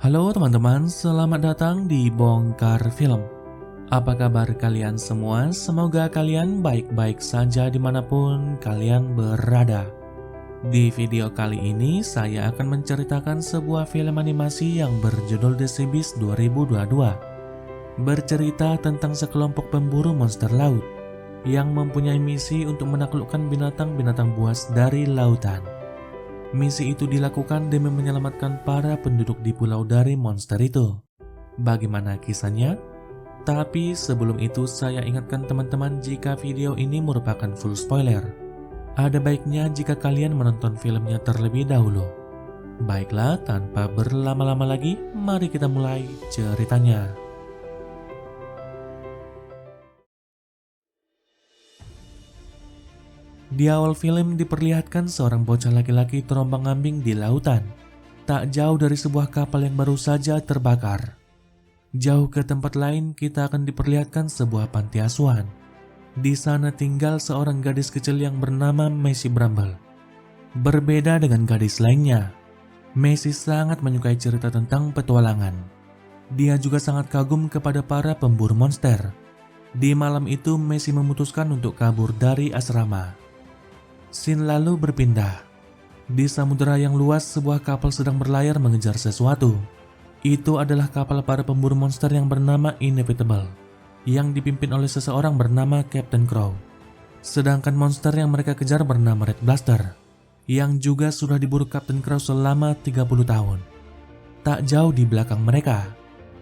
Halo teman-teman, selamat datang di Bongkar Film. Apa kabar kalian semua? Semoga kalian baik-baik saja dimanapun kalian berada. Di video kali ini saya akan menceritakan sebuah film animasi yang berjudul The Sea Beast 2022. Bercerita tentang sekelompok pemburu monster laut yang mempunyai misi untuk menaklukkan binatang-binatang buas dari lautan. Misi itu dilakukan demi menyelamatkan para penduduk di pulau dari monster itu. Bagaimana kisahnya? Tapi sebelum itu saya ingatkan teman-teman jika video ini merupakan full spoiler. Ada baiknya jika kalian menonton filmnya terlebih dahulu. Baiklah, tanpa berlama-lama lagi, mari kita mulai ceritanya. Di awal film diperlihatkan seorang bocah laki-laki terombang-ambing di lautan, tak jauh dari sebuah kapal yang baru saja terbakar. Jauh ke tempat lain kita akan diperlihatkan sebuah panti asuhan. Di sana tinggal seorang gadis kecil yang bernama Messi Bramble. Berbeda dengan gadis lainnya, Messi sangat menyukai cerita tentang petualangan. Dia juga sangat kagum kepada para pemburu monster. Di malam itu Messi memutuskan untuk kabur dari asrama. Scene lalu berpindah. Di samudera yang luas, sebuah kapal sedang berlayar mengejar sesuatu. Itu adalah kapal para pemburu monster yang bernama Inevitable, yang dipimpin oleh seseorang bernama Captain Crow. Sedangkan monster yang mereka kejar bernama Red Blaster, yang juga sudah diburu Captain Crow selama 30 tahun. Tak jauh di belakang mereka,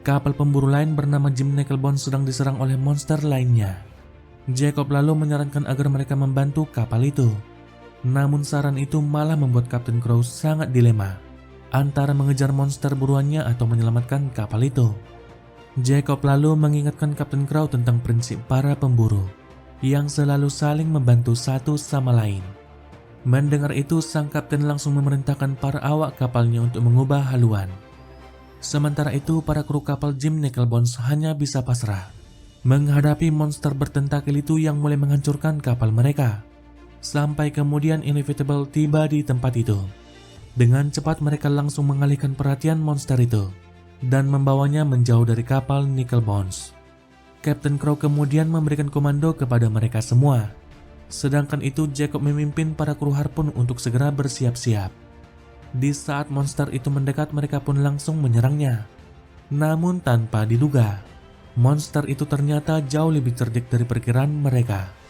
kapal pemburu lain bernama Jim Knucklebones sedang diserang oleh monster lainnya. Jacob lalu menyarankan agar mereka membantu kapal itu. Namun saran itu malah membuat Captain Crow sangat dilema antara mengejar monster buruannya atau menyelamatkan kapal itu. Jacob lalu mengingatkan Captain Crow tentang prinsip para pemburu yang selalu saling membantu satu sama lain. Mendengar itu, sang kapten langsung memerintahkan para awak kapalnya untuk mengubah haluan. Sementara itu, para kru kapal Jim Knucklebones hanya bisa pasrah menghadapi monster bertentakel itu yang mulai menghancurkan kapal mereka. Sampai kemudian Inevitable tiba di tempat itu. Dengan cepat mereka langsung mengalihkan perhatian monster itu dan membawanya menjauh dari kapal Knucklebones. Captain Crow kemudian memberikan komando kepada mereka semua. Sedangkan itu Jacob memimpin para kru harpun untuk segera bersiap-siap. Di saat monster itu mendekat, mereka pun langsung menyerangnya. Namun tanpa diduga, monster itu ternyata jauh lebih cerdik dari perkiraan mereka,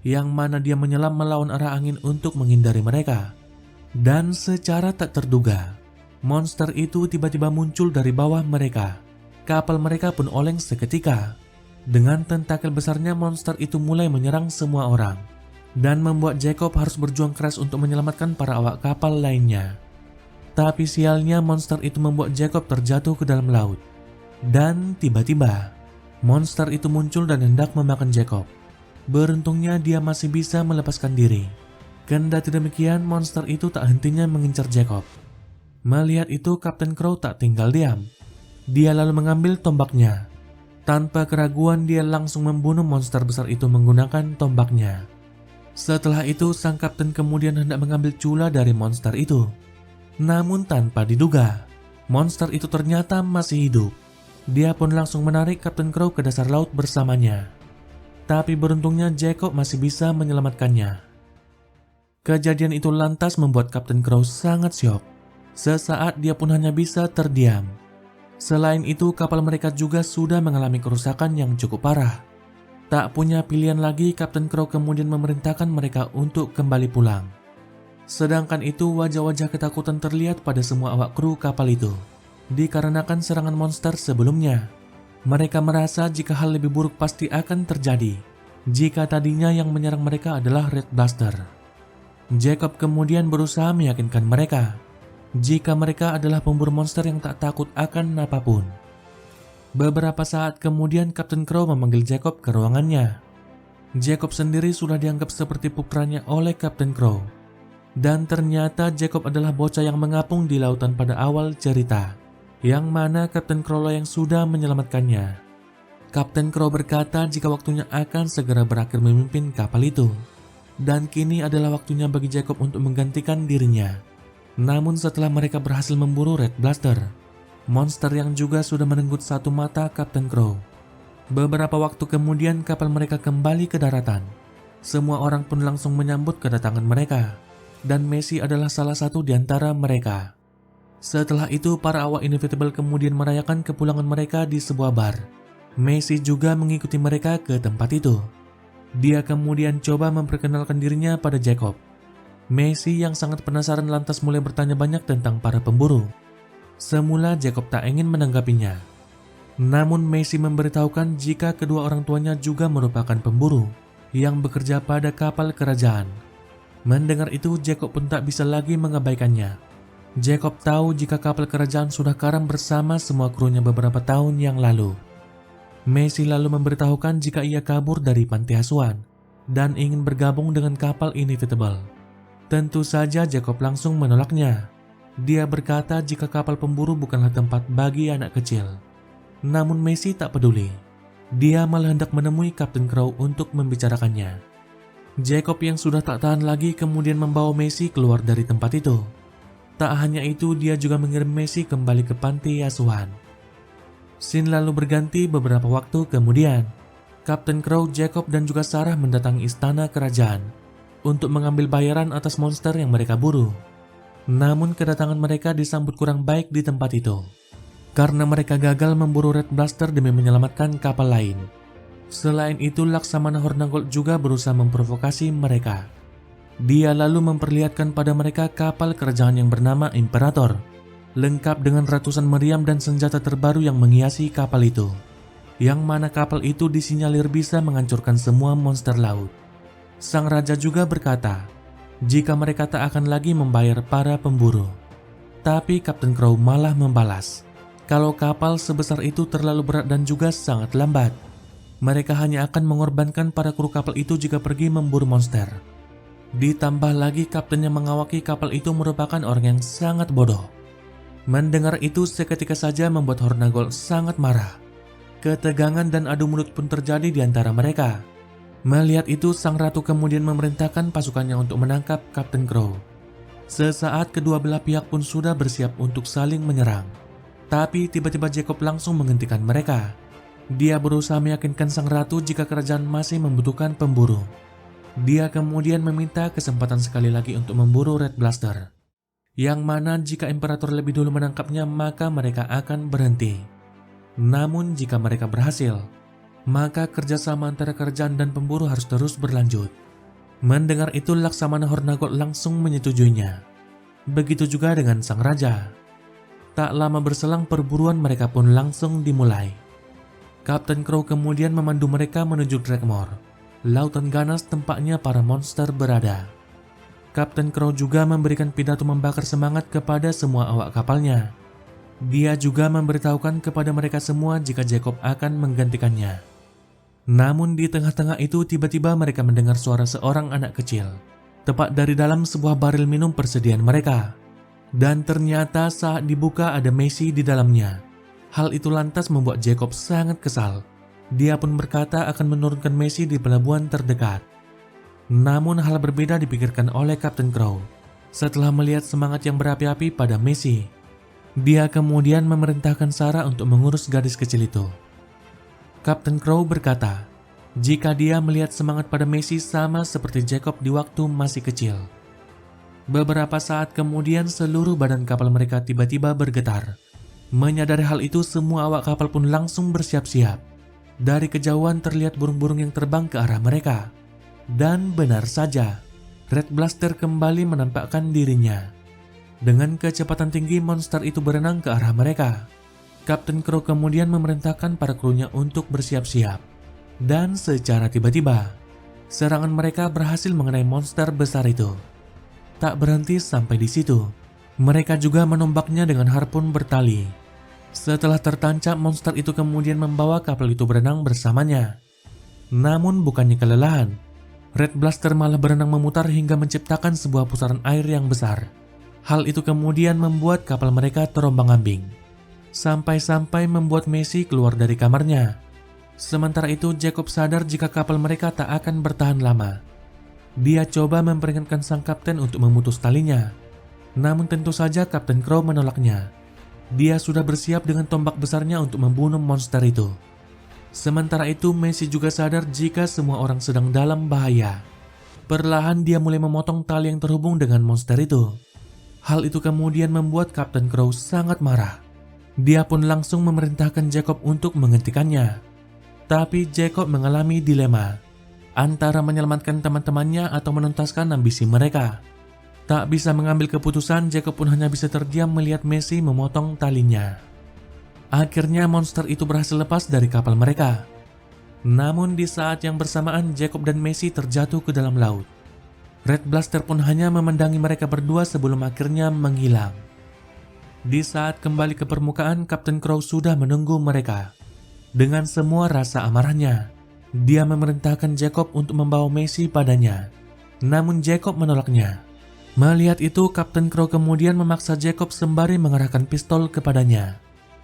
yang mana dia menyelam melawan arah angin untuk menghindari mereka. Dan secara tak terduga, monster itu tiba-tiba muncul dari bawah mereka. Kapal mereka pun oleng seketika. Dengan tentakel besarnya, monster itu mulai menyerang semua orang dan membuat Jacob harus berjuang keras untuk menyelamatkan para awak kapal lainnya. Tapi sialnya, monster itu membuat Jacob terjatuh ke dalam laut. Dan tiba-tiba, monster itu muncul dan hendak memakan Jacob. Beruntungnya dia masih bisa melepaskan diri. Kendati demikian, monster itu tak hentinya mengincar Jacob. Melihat itu, Captain Crow tak tinggal diam. Dia lalu mengambil tombaknya. Tanpa keraguan, dia langsung membunuh monster besar itu menggunakan tombaknya. Setelah itu, sang kapten kemudian hendak mengambil cula dari monster itu. Namun tanpa diduga, monster itu ternyata masih hidup. Dia pun langsung menarik Captain Crow ke dasar laut bersamanya. Tapi beruntungnya Jacob masih bisa menyelamatkannya. Kejadian itu lantas membuat Captain Crow sangat syok. Sesaat dia pun hanya bisa terdiam. Selain itu, kapal mereka juga sudah mengalami kerusakan yang cukup parah. Tak punya pilihan lagi, Captain Crow kemudian memerintahkan mereka untuk kembali pulang. Sedangkan itu, wajah-wajah ketakutan terlihat pada semua awak kru kapal itu, dikarenakan serangan monster sebelumnya. Mereka merasa jika hal lebih buruk pasti akan terjadi jika tadinya yang menyerang mereka adalah Red Blaster. Jacob kemudian berusaha meyakinkan mereka jika mereka adalah pemburu monster yang tak takut akan apapun. Beberapa saat kemudian Captain Crow memanggil Jacob ke ruangannya. Jacob sendiri sudah dianggap seperti putranya oleh Captain Crow. Dan ternyata Jacob adalah bocah yang mengapung di lautan pada awal cerita, yang mana Captain Crow yang sudah menyelamatkannya. Captain Crow berkata jika waktunya akan segera berakhir memimpin kapal itu, dan kini adalah waktunya bagi Jacob untuk menggantikan dirinya. Namun setelah mereka berhasil memburu Red Blaster, monster yang juga sudah merenggut satu mata Kapten Crow. Beberapa waktu kemudian kapal mereka kembali ke daratan. Semua orang pun langsung menyambut kedatangan mereka, dan Messi adalah salah satu di antara mereka. Setelah itu, para awak Inevitable kemudian merayakan kepulangan mereka di sebuah bar. Messi juga mengikuti mereka ke tempat itu. Dia kemudian coba memperkenalkan dirinya pada Jacob. Messi yang sangat penasaran lantas mulai bertanya banyak tentang para pemburu. Semula Jacob tak ingin menanggapinya. Namun Messi memberitahukan jika kedua orang tuanya juga merupakan pemburu yang bekerja pada kapal kerajaan. Mendengar itu, Jacob pun tak bisa lagi mengabaikannya. Jacob tahu jika kapal kerajaan sudah karam bersama semua krunya beberapa tahun yang lalu. Messi lalu memberitahukan jika ia kabur dari panti asuhan dan ingin bergabung dengan kapal Inevitable. Tentu saja Jacob langsung menolaknya. Dia berkata jika kapal pemburu bukanlah tempat bagi anak kecil. Namun Messi tak peduli. Dia malah hendak menemui Kapten Crow untuk membicarakannya. Jacob yang sudah tak tahan lagi kemudian membawa Messi keluar dari tempat itu. Tak hanya itu, dia juga mengirim Messi kembali ke panti asuhan. Scene lalu berganti beberapa waktu kemudian. Kapten Crow, Jacob dan juga Sarah mendatangi istana kerajaan untuk mengambil bayaran atas monster yang mereka buru. Namun kedatangan mereka disambut kurang baik di tempat itu, karena mereka gagal memburu Red Blaster demi menyelamatkan kapal lain. Selain itu, Laksamana Hornagold juga berusaha memprovokasi mereka. Dia lalu memperlihatkan pada mereka kapal kerajaan yang bernama Imperator, lengkap dengan ratusan meriam dan senjata terbaru yang menghiasi kapal itu, yang mana kapal itu disinyalir bisa menghancurkan semua monster laut. Sang raja juga berkata jika mereka tak akan lagi membayar para pemburu. Tapi Kapten Crow malah membalas kalau kapal sebesar itu terlalu berat dan juga sangat lambat. Mereka hanya akan mengorbankan para kru kapal itu jika pergi memburu monster. Ditambah lagi kapten yang mengawaki kapal itu merupakan orang yang sangat bodoh. Mendengar itu seketika saja membuat Hornagold sangat marah. Ketegangan dan adu mulut pun terjadi di antara mereka. Melihat itu, sang ratu kemudian memerintahkan pasukannya untuk menangkap Kapten Crow. Sesaat kedua belah pihak pun sudah bersiap untuk saling menyerang. Tapi tiba-tiba Jacob langsung menghentikan mereka. Dia berusaha meyakinkan sang ratu jika kerajaan masih membutuhkan pemburu. Dia kemudian meminta kesempatan sekali lagi untuk memburu Red Blaster, yang mana jika Imperator lebih dulu menangkapnya maka mereka akan berhenti. Namun jika mereka berhasil, maka kerjasama antara kerajaan dan pemburu harus terus berlanjut. Mendengar itu, Laksamana Hornagold langsung menyetujuinya. Begitu juga dengan sang raja. Tak lama berselang perburuan mereka pun langsung dimulai. Kapten Crow kemudian memandu mereka menuju Drakemore, lautan ganas tempatnya para monster berada. Kapten Crow juga memberikan pidato membakar semangat kepada semua awak kapalnya. Dia juga memberitahukan kepada mereka semua jika Jacob akan menggantikannya. Namun di tengah-tengah itu tiba-tiba mereka mendengar suara seorang anak kecil, tepat dari dalam sebuah baril minum persediaan mereka. Dan ternyata saat dibuka ada Messi di dalamnya. Hal itu lantas membuat Jacob sangat kesal. Dia pun berkata akan menurunkan Messi di pelabuhan terdekat. Namun hal berbeda dipikirkan oleh Kapten Crow setelah melihat semangat yang berapi-api pada Messi. Dia kemudian memerintahkan Sarah untuk mengurus gadis kecil itu. Kapten Crow berkata jika dia melihat semangat pada Messi sama seperti Jacob di waktu masih kecil. Beberapa saat kemudian seluruh badan kapal mereka tiba-tiba bergetar. Menyadari hal itu, semua awak kapal pun langsung bersiap-siap. Dari kejauhan terlihat burung-burung yang terbang ke arah mereka. Dan benar saja, Red Blaster kembali menampakkan dirinya. Dengan kecepatan tinggi monster itu berenang ke arah mereka. Kapten Crow kemudian memerintahkan para krunya untuk bersiap-siap. Dan secara tiba-tiba, serangan mereka berhasil mengenai monster besar itu. Tak berhenti sampai di situ, mereka juga menombaknya dengan harpun bertali. Setelah tertancap, monster itu kemudian membawa kapal itu berenang bersamanya. Namun bukannya kelelahan, Red Blaster malah berenang memutar hingga menciptakan sebuah pusaran air yang besar. Hal itu kemudian membuat kapal mereka terombang-ambing, sampai-sampai membuat Messi keluar dari kamarnya. Sementara itu Jacob sadar jika kapal mereka tak akan bertahan lama. Dia coba memperingatkan sang kapten untuk memutus talinya. Namun tentu saja Kapten Crow menolaknya. Dia sudah bersiap dengan tombak besarnya untuk membunuh monster itu. Sementara itu, Messi juga sadar jika semua orang sedang dalam bahaya. Perlahan dia mulai memotong tali yang terhubung dengan monster itu. Hal itu kemudian membuat Kapten Crow sangat marah. Dia pun langsung memerintahkan Jacob untuk menghentikannya. Tapi Jacob mengalami dilema antara menyelamatkan teman-temannya atau menuntaskan ambisi mereka. Tak bisa mengambil keputusan, Jacob pun hanya bisa terdiam melihat Messi memotong talinya. Akhirnya monster itu berhasil lepas dari kapal mereka. Namun di saat yang bersamaan, Jacob dan Messi terjatuh ke dalam laut. Red Blaster pun hanya memandangi mereka berdua sebelum akhirnya menghilang. Di saat kembali ke permukaan, Kapten Crow sudah menunggu mereka. Dengan semua rasa amarahnya, dia memerintahkan Jacob untuk membawa Messi padanya. Namun Jacob menolaknya. Melihat itu, Kapten Crow kemudian memaksa Jacob sembari mengarahkan pistol kepadanya.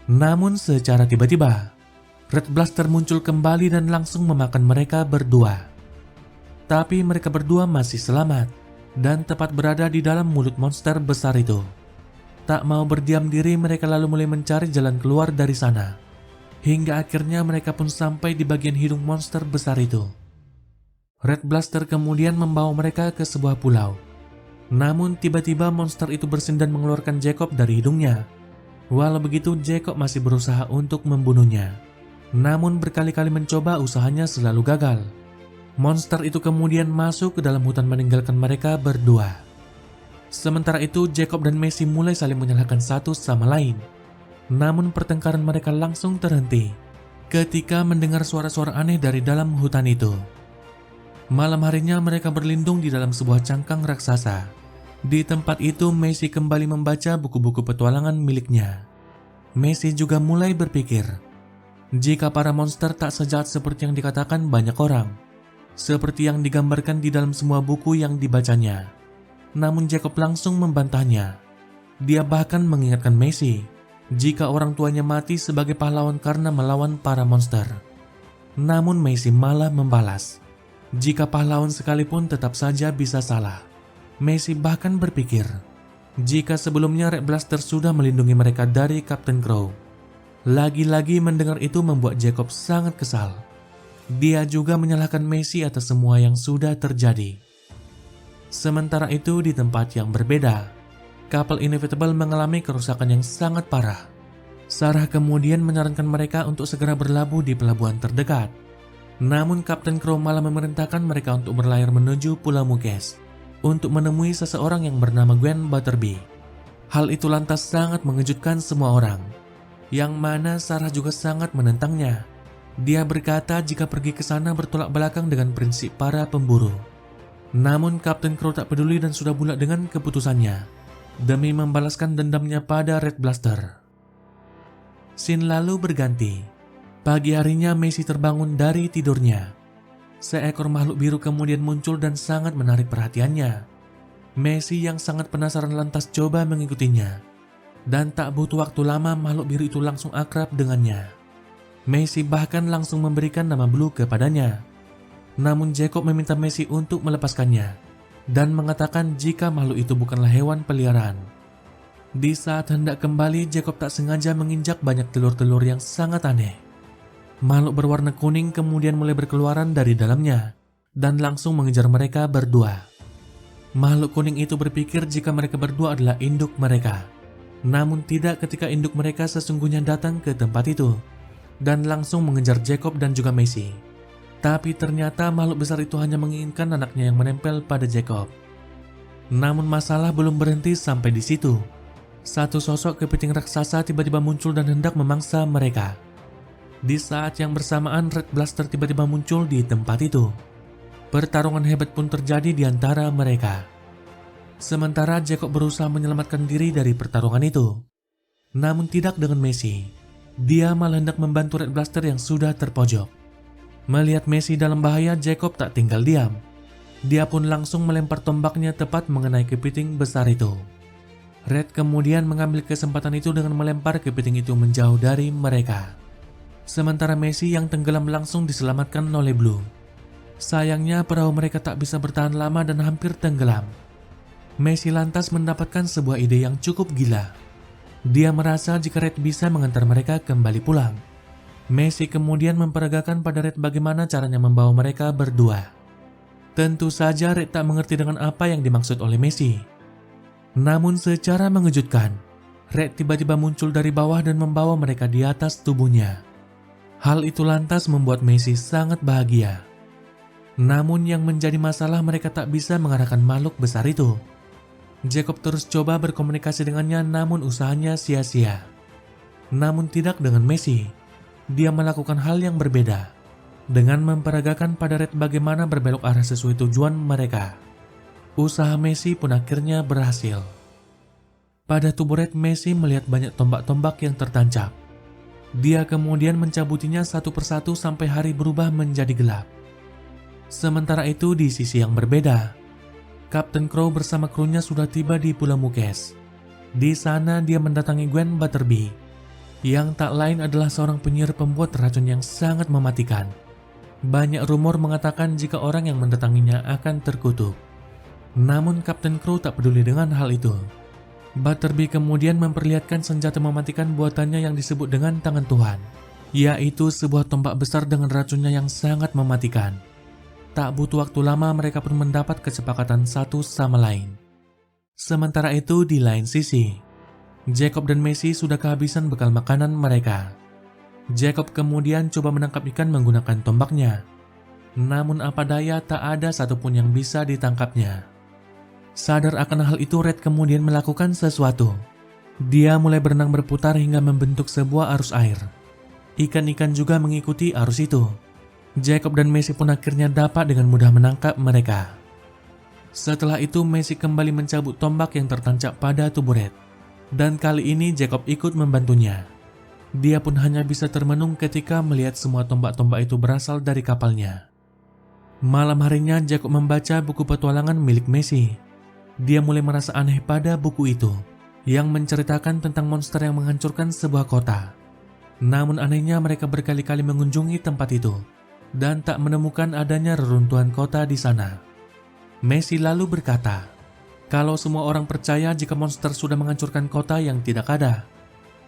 Namun secara tiba-tiba, Red Blaster muncul kembali dan langsung memakan mereka berdua. Tapi mereka berdua masih selamat dan tepat berada di dalam mulut monster besar itu. Tak mau berdiam diri, mereka lalu mulai mencari jalan keluar dari sana. Hingga akhirnya mereka pun sampai di bagian hidung monster besar itu. Red Blaster kemudian membawa mereka ke sebuah pulau. Namun tiba-tiba monster itu bersin dan mengeluarkan Jacob dari hidungnya. Walau begitu, Jacob masih berusaha untuk membunuhnya. Namun berkali-kali mencoba, usahanya selalu gagal. Monster itu kemudian masuk ke dalam hutan meninggalkan mereka berdua. Sementara itu, Jacob dan Messi mulai saling menyalahkan satu sama lain. Namun pertengkaran mereka langsung terhenti ketika mendengar suara-suara aneh dari dalam hutan itu. Malam harinya mereka berlindung di dalam sebuah cangkang raksasa. Di tempat itu, Messi kembali membaca buku-buku petualangan miliknya. Messi juga mulai berpikir, jika para monster tak sejahat seperti yang dikatakan banyak orang, seperti yang digambarkan di dalam semua buku yang dibacanya. Namun Jacob langsung membantahnya. Dia bahkan mengingatkan Messi jika orang tuanya mati sebagai pahlawan karena melawan para monster. Namun Messi malah membalas, jika pahlawan sekalipun tetap saja bisa salah. Messi bahkan berpikir, jika sebelumnya Red Blaster sudah melindungi mereka dari Kapten Crow. Lagi-lagi mendengar itu membuat Jacob sangat kesal. Dia juga menyalahkan Messi atas semua yang sudah terjadi. Sementara itu di tempat yang berbeda, kapal Inevitable mengalami kerusakan yang sangat parah. Sarah kemudian menyarankan mereka untuk segera berlabuh di pelabuhan terdekat. Namun Kapten Crow malah memerintahkan mereka untuk berlayar menuju Pulau Mukes untuk menemui seseorang yang bernama Gwen Butterby. Hal itu lantas sangat mengejutkan semua orang, yang mana Sarah juga sangat menentangnya. Dia berkata jika pergi ke sana bertolak belakang dengan prinsip para pemburu. Namun Kapten Crow tak peduli dan sudah bulat dengan keputusannya demi membalaskan dendamnya pada Red Blaster. Scene lalu berganti. Pagi harinya Messi terbangun dari tidurnya. Seekor makhluk biru kemudian muncul dan sangat menarik perhatiannya. Messi yang sangat penasaran lantas coba mengikutinya. Dan tak butuh waktu lama makhluk biru itu langsung akrab dengannya. Messi bahkan langsung memberikan nama Blue kepadanya. Namun Jacob meminta Messi untuk melepaskannya dan mengatakan jika makhluk itu bukanlah hewan peliharaan. Di saat hendak kembali, Jacob tak sengaja menginjak banyak telur-telur yang sangat aneh. Makhluk berwarna kuning kemudian mulai berkeluaran dari dalamnya dan langsung mengejar mereka berdua. Makhluk kuning itu berpikir jika mereka berdua adalah induk mereka. Namun tidak ketika induk mereka sesungguhnya datang ke tempat itu dan langsung mengejar Jacob dan juga Messi. Tapi ternyata makhluk besar itu hanya menginginkan anaknya yang menempel pada Jacob. Namun masalah belum berhenti sampai di situ. Satu sosok kepiting raksasa tiba-tiba muncul dan hendak memangsa mereka. Di saat yang bersamaan, Red Blaster tiba-tiba muncul di tempat itu. Pertarungan hebat pun terjadi di antara mereka. Sementara Jacob berusaha menyelamatkan diri dari pertarungan itu. Namun tidak dengan Messi. Dia malah hendak membantu Red Blaster yang sudah terpojok. Melihat Messi dalam bahaya, Jacob tak tinggal diam. Dia pun langsung melempar tombaknya tepat mengenai kepiting besar itu. Red kemudian mengambil kesempatan itu dengan melempar kepiting itu menjauh dari mereka. Sementara Messi yang tenggelam langsung diselamatkan oleh Blue. Sayangnya perahu mereka tak bisa bertahan lama dan hampir tenggelam. Messi lantas mendapatkan sebuah ide yang cukup gila. Dia merasa jika Red bisa mengantar mereka kembali pulang. Messi kemudian memperagakan pada Red bagaimana caranya membawa mereka berdua. Tentu saja Red tak mengerti dengan apa yang dimaksud oleh Messi. Namun secara mengejutkan, Red tiba-tiba muncul dari bawah dan membawa mereka di atas tubuhnya. Hal itu lantas membuat Messi sangat bahagia. Namun yang menjadi masalah, mereka tak bisa mengarahkan makhluk besar itu. Jacob terus coba berkomunikasi dengannya, namun usahanya sia-sia. Namun tidak dengan Messi. Dia melakukan hal yang berbeda, dengan memperagakan pada Red bagaimana berbelok arah sesuai tujuan mereka. Usaha Messi pun akhirnya berhasil. Pada tubuh Red, Messi melihat banyak tombak-tombak yang tertancap. Dia kemudian mencabutinya satu persatu sampai hari berubah menjadi gelap. Sementara itu di sisi yang berbeda, Kapten Crow bersama krunya sudah tiba di Pulau Mukes. Di sana dia mendatangi Gwen Butterby, yang tak lain adalah seorang penyihir pembuat racun yang sangat mematikan. Banyak rumor mengatakan jika orang yang mendatanginya akan terkutuk. Namun Kapten Crow tak peduli dengan hal itu. Butterby kemudian memperlihatkan senjata mematikan buatannya yang disebut dengan tangan Tuhan, yaitu sebuah tombak besar dengan racunnya yang sangat mematikan. Tak butuh waktu lama mereka pun mendapat kesepakatan satu sama lain. Sementara itu di lain sisi, Jacob dan Messi sudah kehabisan bekal makanan mereka. Jacob kemudian coba menangkap ikan menggunakan tombaknya. Namun apa daya, tak ada satupun yang bisa ditangkapnya. Sadar akan hal itu, Red kemudian melakukan sesuatu. Dia mulai berenang berputar hingga membentuk sebuah arus air. Ikan-ikan juga mengikuti arus itu. Jacob dan Messi pun akhirnya dapat dengan mudah menangkap mereka. Setelah itu Messi kembali mencabut tombak yang tertancap pada tubuh Red. Dan kali ini Jacob ikut membantunya. Dia pun hanya bisa termenung ketika melihat semua tombak-tombak itu berasal dari kapalnya. Malam harinya Jacob membaca buku petualangan milik Messi. Dia mulai merasa aneh pada buku itu, yang menceritakan tentang monster yang menghancurkan sebuah kota. Namun anehnya mereka berkali-kali mengunjungi tempat itu dan tak menemukan adanya reruntuhan kota di sana. Messi lalu berkata, kalau semua orang percaya jika monster sudah menghancurkan kota yang tidak ada.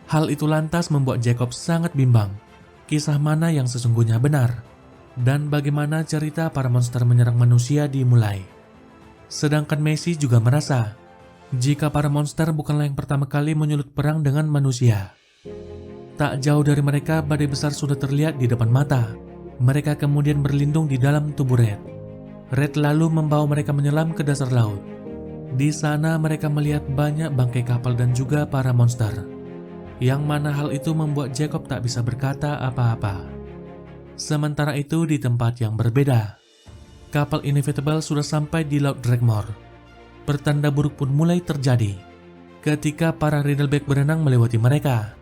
Hal itu lantas membuat Jacob sangat bimbang. Kisah mana yang sesungguhnya benar? Dan bagaimana cerita para monster menyerang manusia dimulai? Sedangkan Messi juga merasa, jika para monster bukanlah yang pertama kali menyulut perang dengan manusia. Tak jauh dari mereka, badai besar sudah terlihat di depan mata. Mereka kemudian berlindung di dalam tubuh Red. Red lalu membawa mereka menyelam ke dasar laut. Di sana mereka melihat banyak bangkai kapal dan juga para monster. Yang mana hal itu membuat Jacob tak bisa berkata apa-apa. Sementara itu di tempat yang berbeda, kapal Inevitable sudah sampai di Laut Drakmore. Pertanda buruk pun mulai terjadi ketika para Riddleback berenang melewati mereka.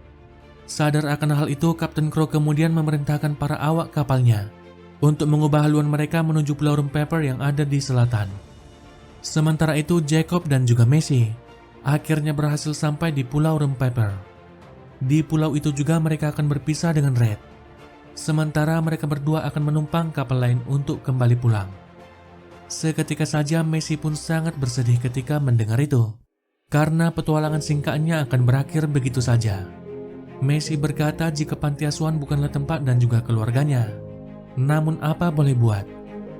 Sadar akan hal itu, Kapten Crow kemudian memerintahkan para awak kapalnya untuk mengubah haluan mereka menuju Pulau Rumpepper yang ada di selatan. Sementara itu Jacob dan juga Messi akhirnya berhasil sampai di Pulau Rumpepper. Di pulau itu juga mereka akan berpisah dengan Red. Sementara mereka berdua akan menumpang kapal lain untuk kembali pulang. Seketika saja Messi pun sangat bersedih ketika mendengar itu, karena petualangan singkatnya akan berakhir begitu saja. Messi berkata jika panti asuhan bukanlah tempat dan juga keluarganya. Namun apa boleh buat,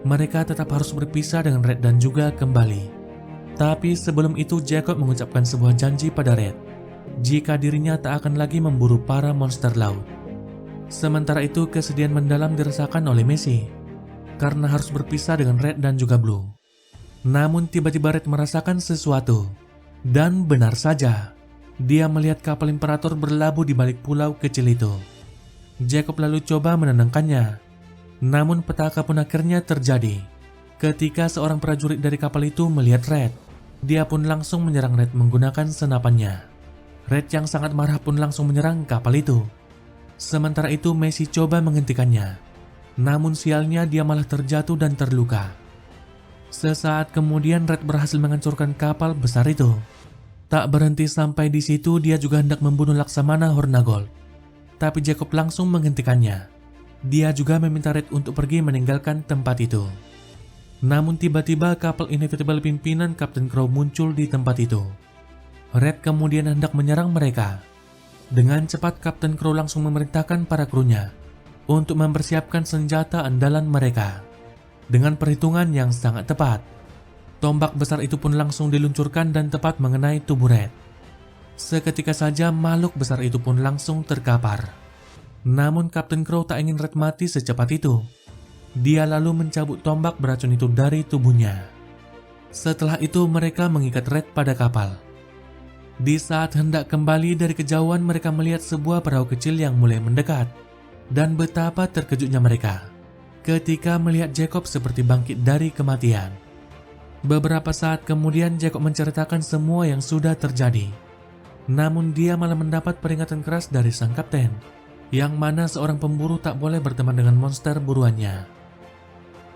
mereka tetap harus berpisah dengan Red dan juga kembali. Tapi sebelum itu Jacob mengucapkan sebuah janji pada Red, jika dirinya tak akan lagi memburu para monster laut. Sementara itu kesedihan mendalam dirasakan oleh Messi, karena harus berpisah dengan Red dan juga Blue. Namun tiba-tiba Red merasakan sesuatu, dan benar saja, dia melihat kapal Imperator berlabuh di balik pulau kecil itu. Jacob lalu coba menenangkannya. Namun petaka pun akhirnya terjadi. Ketika seorang prajurit dari kapal itu melihat Red, dia pun langsung menyerang Red menggunakan senapannya. Red yang sangat marah pun langsung menyerang kapal itu. Sementara itu Messi coba menghentikannya. Namun sialnya dia malah terjatuh dan terluka. Sesaat kemudian Red berhasil menghancurkan kapal besar itu. Tak berhenti sampai di situ, dia juga hendak membunuh Laksamana Hornagold. Tapi Jacob langsung menghentikannya. Dia juga meminta Red untuk pergi meninggalkan tempat itu. Namun tiba-tiba kapal Inevitable pimpinan Kapten Crow muncul di tempat itu. Red kemudian hendak menyerang mereka. Dengan cepat Kapten Crow langsung memerintahkan para krunya untuk mempersiapkan senjata andalan mereka. Dengan perhitungan yang sangat tepat, tombak besar itu pun langsung diluncurkan dan tepat mengenai tubuh Red. Seketika saja makhluk besar itu pun langsung terkapar. Namun Kapten Crow tak ingin Red mati secepat itu. Dia lalu mencabut tombak beracun itu dari tubuhnya. Setelah itu mereka mengikat Red pada kapal. Di saat hendak kembali dari kejauhan, mereka melihat sebuah perahu kecil yang mulai mendekat. Dan betapa terkejutnya mereka ketika melihat Jacob seperti bangkit dari kematian. Beberapa saat kemudian Jacob menceritakan semua yang sudah terjadi. Namun dia malah mendapat peringatan keras dari sang kapten, yang mana seorang pemburu tak boleh berteman dengan monster buruannya.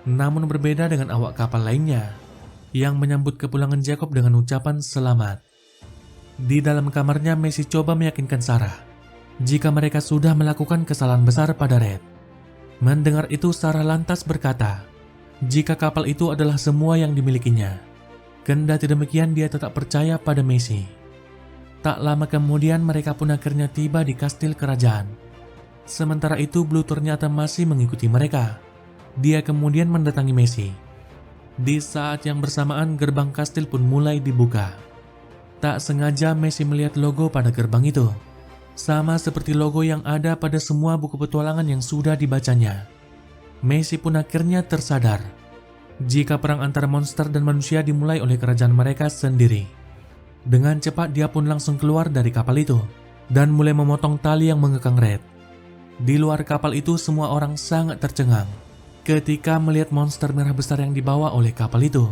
Namun berbeda dengan awak kapal lainnya, yang menyambut kepulangan Jacob dengan ucapan selamat. Di dalam kamarnya, Messi coba meyakinkan Sarah jika mereka sudah melakukan kesalahan besar pada Red. Mendengar itu, Sarah lantas berkata jika kapal itu adalah semua yang dimilikinya. Kendati demikian, dia tetap percaya pada Messi. Tak lama kemudian mereka pun akhirnya tiba di kastil kerajaan. Sementara itu Blue ternyata masih mengikuti mereka. Dia kemudian mendatangi Messi. Di saat yang bersamaan gerbang kastil pun mulai dibuka. Tak sengaja Messi melihat logo pada gerbang itu, sama seperti logo yang ada pada semua buku petualangan yang sudah dibacanya. Messi pun akhirnya tersadar jika perang antara monster dan manusia dimulai oleh kerajaan mereka sendiri. Dengan cepat dia pun langsung keluar dari kapal itu dan mulai memotong tali yang mengekang Red. Di luar kapal itu semua orang sangat tercengang ketika melihat monster merah besar yang dibawa oleh kapal itu.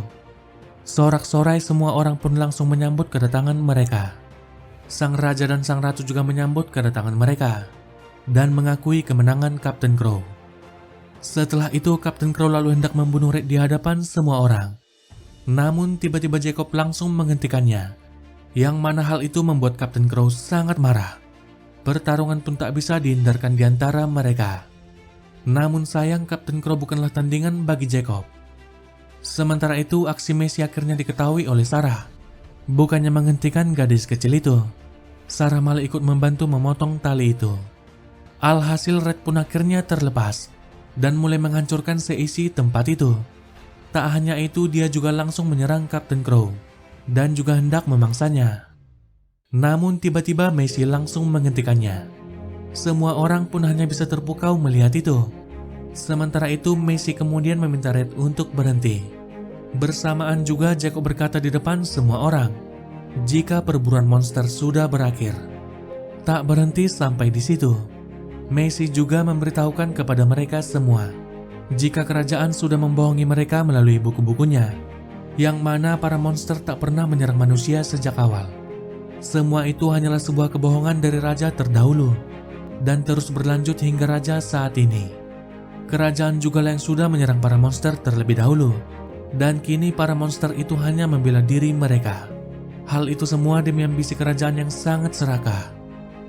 Sorak-sorai semua orang pun langsung menyambut kedatangan mereka. Sang raja dan sang ratu juga menyambut kedatangan mereka dan mengakui kemenangan Kapten Crow. Setelah itu Kapten Crow lalu hendak membunuh Red di hadapan semua orang. Namun tiba-tiba Jacob langsung menghentikannya, yang mana hal itu membuat Kapten Crow sangat marah. Pertarungan pun tak bisa dihindarkan di antara mereka. Namun sayang Kapten Crow bukanlah tandingan bagi Jacob. Sementara itu aksi Messi akhirnya diketahui oleh Sarah. Bukannya menghentikan gadis kecil itu, Sarah malah ikut membantu memotong tali itu. Alhasil Red pun akhirnya terlepas dan mulai menghancurkan seisi tempat itu. Tak hanya itu, dia juga langsung menyerang Kapten Crow dan juga hendak memangsanya. Namun tiba-tiba Messi langsung menghentikannya. Semua orang pun hanya bisa terpukau melihat itu. Sementara itu Messi kemudian meminta Red untuk berhenti. Bersamaan juga Jacob berkata di depan semua orang jika perburuan monster sudah berakhir. Tak berhenti sampai di situ, Messi juga memberitahukan kepada mereka semua jika kerajaan sudah membohongi mereka melalui buku-bukunya, yang mana para monster tak pernah menyerang manusia sejak awal. Semua itu hanyalah sebuah kebohongan dari raja terdahulu dan terus berlanjut hingga raja saat ini. Kerajaan juga yang sudah menyerang para monster terlebih dahulu, dan kini para monster itu hanya membela diri mereka. Hal itu semua demi ambisi kerajaan yang sangat serakah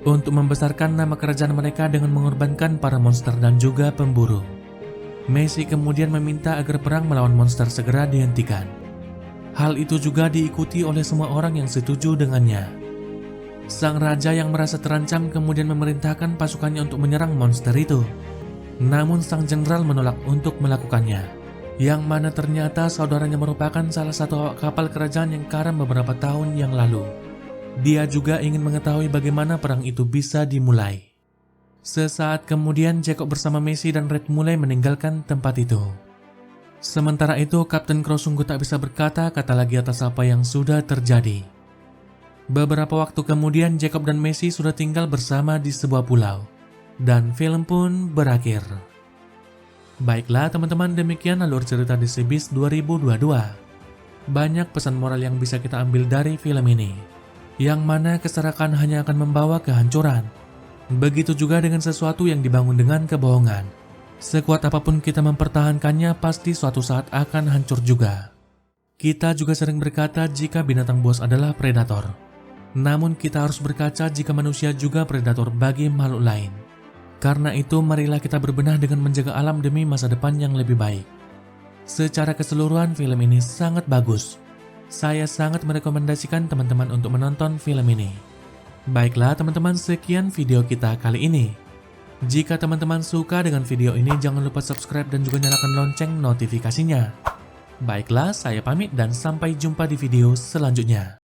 untuk membesarkan nama kerajaan mereka dengan mengorbankan para monster dan juga pemburu. Messi kemudian meminta agar perang melawan monster segera dihentikan. Hal itu juga diikuti oleh semua orang yang setuju dengannya. Sang raja yang merasa terancam kemudian memerintahkan pasukannya untuk menyerang monster itu. Namun sang jenderal menolak untuk melakukannya, yang mana ternyata saudaranya merupakan salah satu awak kapal kerajaan yang karam beberapa tahun yang lalu. Dia juga ingin mengetahui bagaimana perang itu bisa dimulai. Sesaat kemudian Jacob bersama Messi dan Red mulai meninggalkan tempat itu. Sementara itu Kapten Crow sungguh tak bisa berkata-kata lagi atas apa yang sudah terjadi. Beberapa waktu kemudian Jacob dan Messi sudah tinggal bersama di sebuah pulau, dan film pun berakhir. Baiklah teman-teman, demikian alur cerita The Sea Beast 2022. Banyak pesan moral yang bisa kita ambil dari film ini, yang mana keserakan hanya akan membawa kehancuran. Begitu juga dengan sesuatu yang dibangun dengan kebohongan. Sekuat apapun kita mempertahankannya, pasti suatu saat akan hancur juga. Kita juga sering berkata jika binatang buas adalah predator. Namun kita harus berkaca jika manusia juga predator bagi makhluk lain. Karena itu marilah kita berbenah dengan menjaga alam demi masa depan yang lebih baik. Secara keseluruhan film ini sangat bagus. Saya sangat merekomendasikan teman-teman untuk menonton film ini. Baiklah teman-teman, sekian video kita kali ini. Jika teman-teman suka dengan video ini, jangan lupa subscribe dan juga nyalakan lonceng notifikasinya. Baiklah, saya pamit dan sampai jumpa di video selanjutnya.